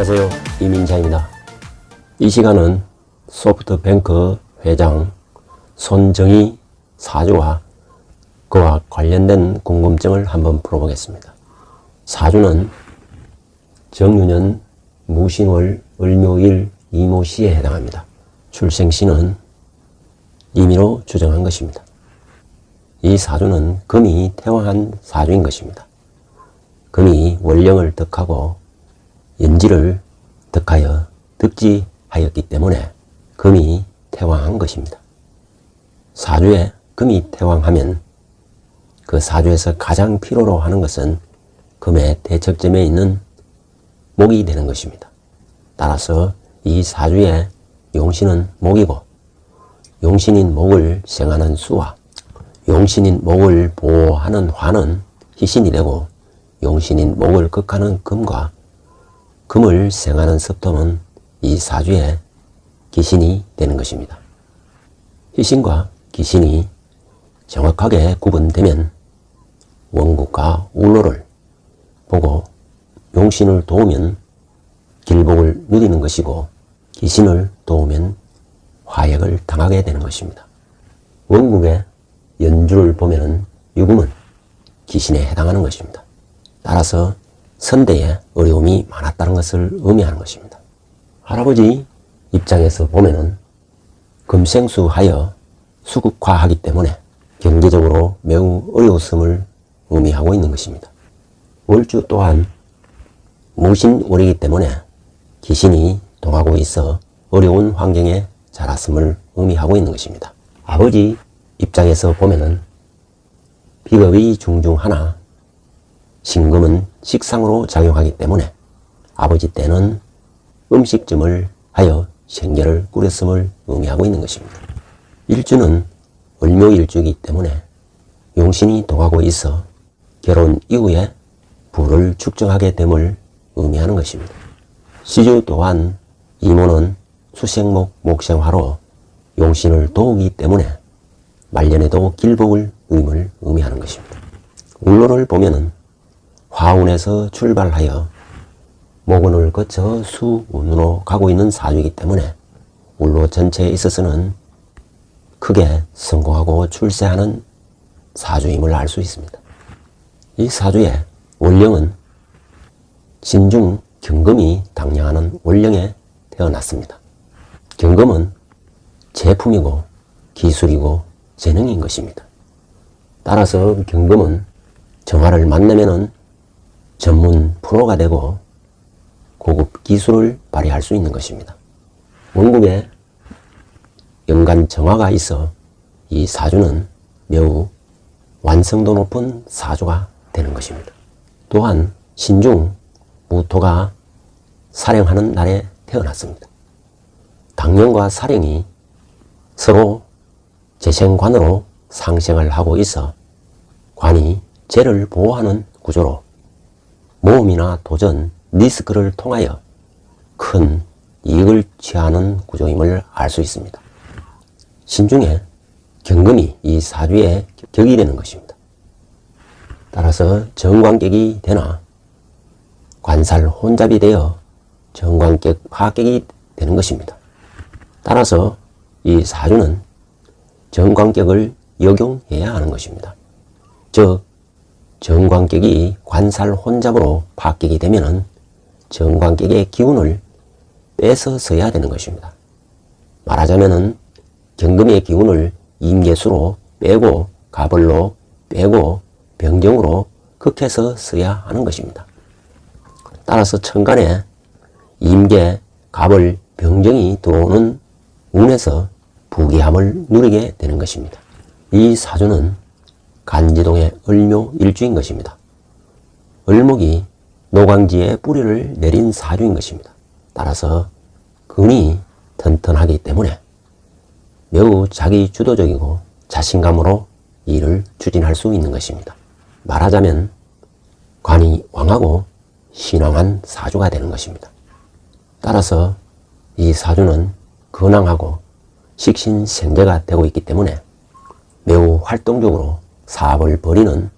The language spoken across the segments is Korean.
안녕하세요. 이민자입니다. 이 시간은 소프트뱅크 회장 손정희 사주와 그와 관련된 궁금증을 한번 풀어보겠습니다. 사주는 정유년 무신월 을묘일 이모시에 해당합니다. 출생시는 임의로 추정한 것입니다. 이 사주는 금이 태왕한 사주인 것입니다. 금이 월령을 득하고 연지를 득하여 득지하였기 때문에 금이 태왕한 것입니다. 사주에 금이 태왕하면 그 사주에서 가장 필요로 하는 것은 금의 대척점에 있는 목이 되는 것입니다. 따라서 이 사주의 용신은 목이고, 용신인 목을 생하는 수와 용신인 목을 보호하는 화는 희신이 되고, 용신인 목을 극하는 금과 금을 생하는 섭토는 이 사주의 기신이 되는 것입니다. 희신과 기신이 정확하게 구분되면 원국과 울로를 보고 용신을 도우면 길복을 누리는 것이고, 기신을 도우면 화역을 당하게 되는 것입니다. 원국의 연주를 보면 유금은 기신에 해당하는 것입니다. 따라서 선대에 어려움이 많았다는 것을 의미하는 것입니다. 할아버지 입장에서 보면은 금생수하여 수국화하기 때문에 경제적으로 매우 어려웠음을 의미하고 있는 것입니다. 월주 또한 무신월이기 때문에 기신이 동하고 있어 어려운 환경에 자랐음을 의미하고 있는 것입니다. 아버지 입장에서 보면은 비겁의 중중 하나, 신금은 식상으로 작용하기 때문에 아버지 때는 음식점을 하여 생계를 꾸렸음을 의미하고 있는 것입니다. 일주는 을묘일주이기 때문에 용신이 동하고 있어 결혼 이후에 부를 축적하게 됨을 의미하는 것입니다. 시주 또한 이모는 수생목 목생화로 용신을 도우기 때문에 말년에도 길복을 누림을 의미하는 것입니다. 울로를 보면은 화운에서 출발하여 목운을 거쳐 수운으로 가고 있는 사주이기 때문에 울로 전체에 있어서는 크게 성공하고 출세하는 사주임을 알 수 있습니다. 이 사주의 월령은 신중 경금이 당량하는 월령에 태어났습니다. 경금은 제품이고 기술이고 재능인 것입니다. 따라서 경금은 정화를 만나면은 전문 프로가 되고 고급 기술을 발휘할 수 있는 것입니다. 원국에 연간 정화가 있어 이 사주는 매우 완성도 높은 사주가 되는 것입니다. 또한 신중 무토가 사령하는 날에 태어났습니다. 당령과 사령이 서로 재생관으로 상생을 하고 있어 관이 재를 보호하는 구조로 모험이나 도전, 리스크를 통하여 큰 이익을 취하는 구조임을 알 수 있습니다. 신중에 경금이 이 사주에 격이 되는 것입니다. 따라서 정관격이 되나 관살 혼잡이 되어 정관격 파격이 되는 것입니다. 따라서 이 사주는 정관격을 역용해야 하는 것입니다. 즉 정관격이 관살 혼잡으로 파격이 되면은 정관격의 기운을 빼서 써야 되는 것입니다. 말하자면은 경금의 기운을 임계수로 빼고 가벌로 빼고 병정으로 극해서 써야 하는 것입니다. 따라서 천간에 임계, 가벌, 병정이 들어오는 운에서 부귀함을 누리게 되는 것입니다. 이 사주는 간지동의 을묘일주인 것입니다. 을목이 노광지에 뿌리를 내린 사주인 것입니다. 따라서 근이 튼튼하기 때문에 매우 자기 주도적이고 자신감으로 일을 추진할 수 있는 것입니다. 말하자면 관이 왕하고 신왕한 사주가 되는 것입니다. 따라서 이 사주는 근황하고 식신생재가 되고 있기 때문에 매우 활동적으로 사업을 벌이는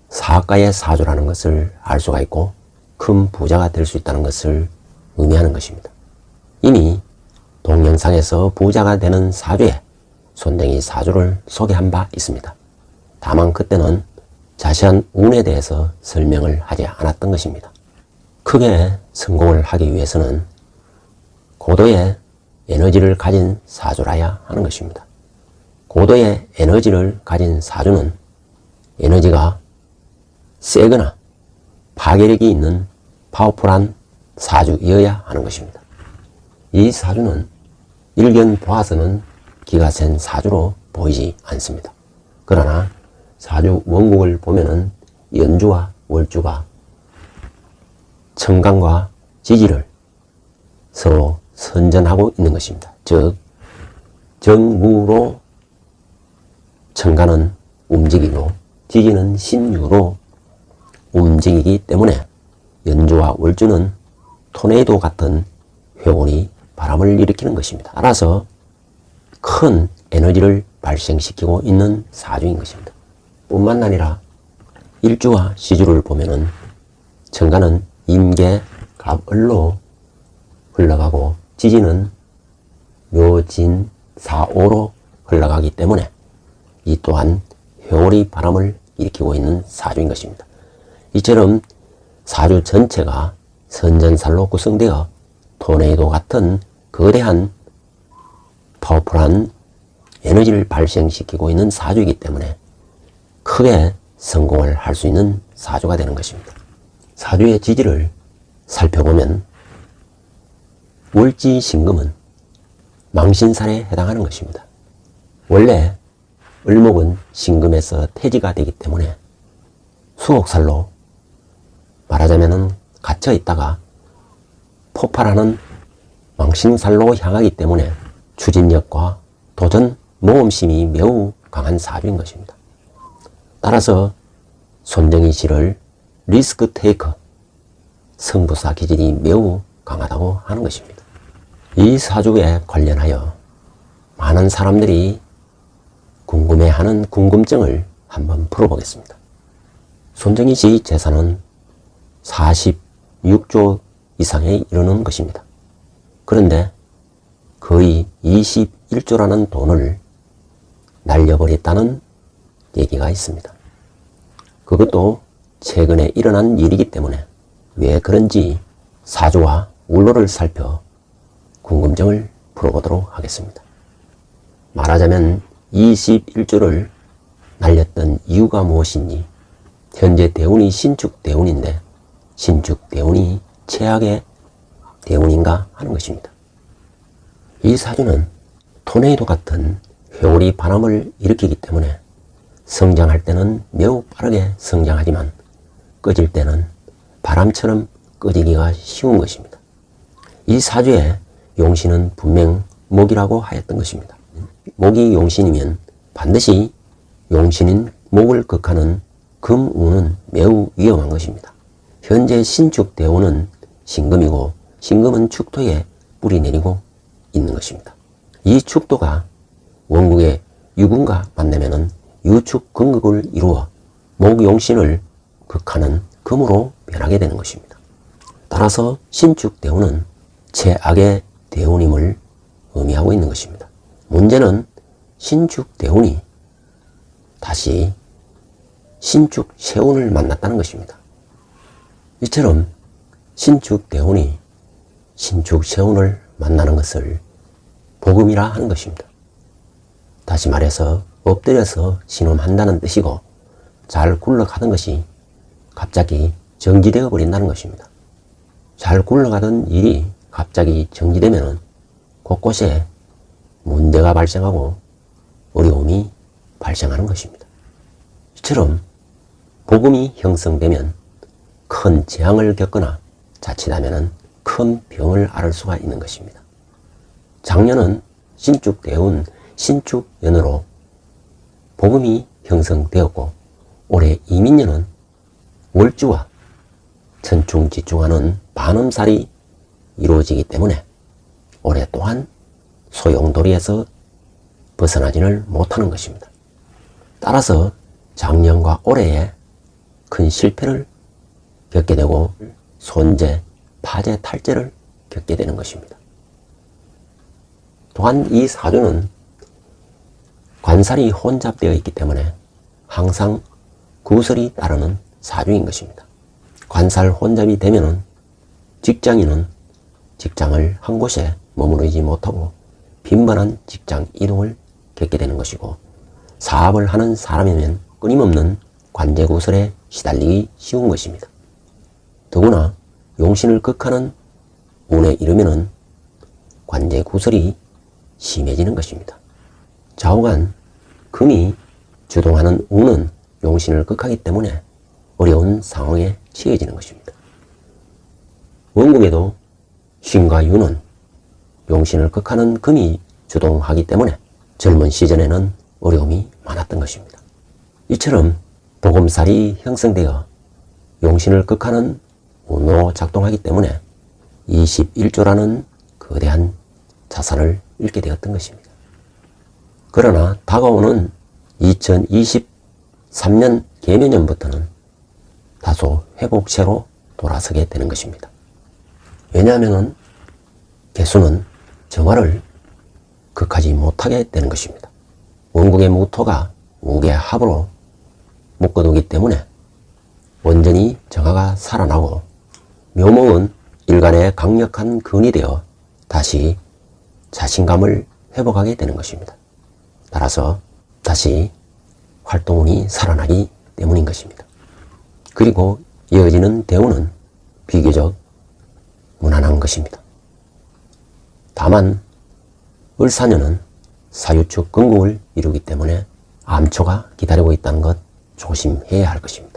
사업가의 사주라는 것을 알 수가 있고, 큰 부자가 될 수 있다는 것을 의미하는 것입니다. 이미 동영상에서 부자가 되는 사주에 손쟁이 사주를 소개한 바 있습니다. 다만 그때는 자세한 운에 대해서 설명을 하지 않았던 것입니다. 크게 성공을 하기 위해서는 고도의 에너지를 가진 사주라야 하는 것입니다. 고도의 에너지를 가진 사주는 에너지가 세거나 파괴력이 있는 파워풀한 사주이어야 하는 것입니다. 이 사주는 일견 보아서는 기가 센 사주로 보이지 않습니다. 그러나 사주 원국을 보면은 연주와 월주가 청간과 지지를 서로 선전하고 있는 것입니다. 즉 정무로 청간은 움직이고 지지는 신유로 움직이기 때문에 연주와 월주는 토네이도 같은 회오리 바람을 일으키는 것입니다. 따라서 큰 에너지를 발생시키고 있는 사주인 것입니다. 뿐만 아니라 일주와 시주를 보면은 청간은 임계, 갑을로 흘러가고 지지는 묘진, 사오로 흘러가기 때문에 이 또한 회오리 바람을 일으키고 있는 사주인 것입니다. 이처럼 사주 전체가 선전살로 구성되어 토네이도 같은 거대한 파워풀한 에너지를 발생시키고 있는 사주이기 때문에 크게 성공을 할 수 있는 사주가 되는 것입니다. 사주의 지지를 살펴보면 월지신금은 망신살에 해당하는 것입니다. 원래 을목은 신금에서 태지가 되기 때문에 수옥살로 말하자면 갇혀 있다가 폭발하는 망신살로 향하기 때문에 추진력과 도전 모험심이 매우 강한 사주인 것입니다. 따라서 손정희 씨를 리스크 테이커, 승부사 기질이 매우 강하다고 하는 것입니다. 이 사주에 관련하여 많은 사람들이 궁금해하는 궁금증을 한번 풀어보겠습니다. 손정희 씨 재산은 46조 이상에 이르는 것입니다. 그런데 거의 21조라는 돈을 날려버렸다는 얘기가 있습니다. 그것도 최근에 일어난 일이기 때문에 왜 그런지 사주와 울로를 살펴 궁금증을 풀어보도록 하겠습니다. 말하자면 21조를 날렸던 이유가 무엇인지, 현재 대운이 신축대운인데 신축대운이 최악의 대운인가 하는 것입니다. 이 사주는 토네이도 같은 회오리 바람을 일으키기 때문에 성장할 때는 매우 빠르게 성장하지만 꺼질 때는 바람처럼 꺼지기가 쉬운 것입니다. 이 사주의 용신은 분명 목이라고 하였던 것입니다. 목이 용신이면 반드시 용신인 목을 극하는 금운은 매우 위험한 것입니다. 현재 신축대운은 신금이고 신금은 축토에 뿌리 내리고 있는 것입니다. 이 축토가 원국의 유군과 만나면은 유축 근극을 이루어 목용신을 극하는 금으로 변하게 되는 것입니다. 따라서 신축대운은 최악의 대운임을 의미하고 있는 것입니다. 문제는 신축대운이 다시 신축세운을 만났다는 것입니다. 이처럼 신축대운이 신축세운을 만나는 것을 복음이라 하는 것입니다. 다시 말해서 엎드려서 신음한다는 뜻이고 잘 굴러가던 것이 갑자기 정지되어 버린다는 것입니다. 잘 굴러가던 일이 갑자기 정지되면 곳곳에 문제가 발생하고 어려움이 발생하는 것입니다. 이처럼 복음이 형성되면 큰 재앙을 겪거나 자칫하면 큰 병을 앓을 수가 있는 것입니다. 작년은 신축대운 신축연으로 복음이 형성되었고 올해 이민년은 월주와 천충지충하는 반음살이 이루어지기 때문에 올해 또한 소용돌이에서 벗어나지를 못하는 것입니다. 따라서 작년과 올해에 큰 실패를 겪게 되고 손재, 파재, 탈재를 겪게 되는 것입니다. 또한 이 사주는 관살이 혼잡되어 있기 때문에 항상 구설이 따르는 사주인 것입니다. 관살 혼잡이 되면은 직장인은 직장을 한 곳에 머무르지 못하고 빈번한 직장 이동을 겪게 되는 것이고, 사업을 하는 사람이면 끊임없는 관제구설에 시달리기 쉬운 것입니다. 더구나 용신을 극하는 운에 이르면은 관제구설이 심해지는 것입니다. 좌우간 금이 주동하는 운은 용신을 극하기 때문에 어려운 상황에 처해지는 것입니다. 원국에도 신과 유는 용신을 극하는 금이 주동하기 때문에 젊은 시절에는 어려움이 많았던 것입니다. 이처럼 도금살이 형성되어 용신을 극하는 운으로 작동하기 때문에 21조라는 거대한 자산을 잃게 되었던 것입니다. 그러나 다가오는 2023년 개묘년부터는 다소 회복세로 돌아서게 되는 것입니다. 왜냐하면 개수는 정화를 극하지 못하게 되는 것입니다. 원국의 무토가 무기의 합으로 묶어두기 때문에 원전이 정화가 살아나고, 묘목은 일간의 강력한 근이 되어 다시 자신감을 회복하게 되는 것입니다. 따라서 다시 활동운이 살아나기 때문인 것입니다. 그리고 이어지는 대운은 비교적 무난한 것입니다. 다만 을사년은 사유축 건국을 이루기 때문에 암초가 기다리고 있다는 것 조심해야 할 것입니다.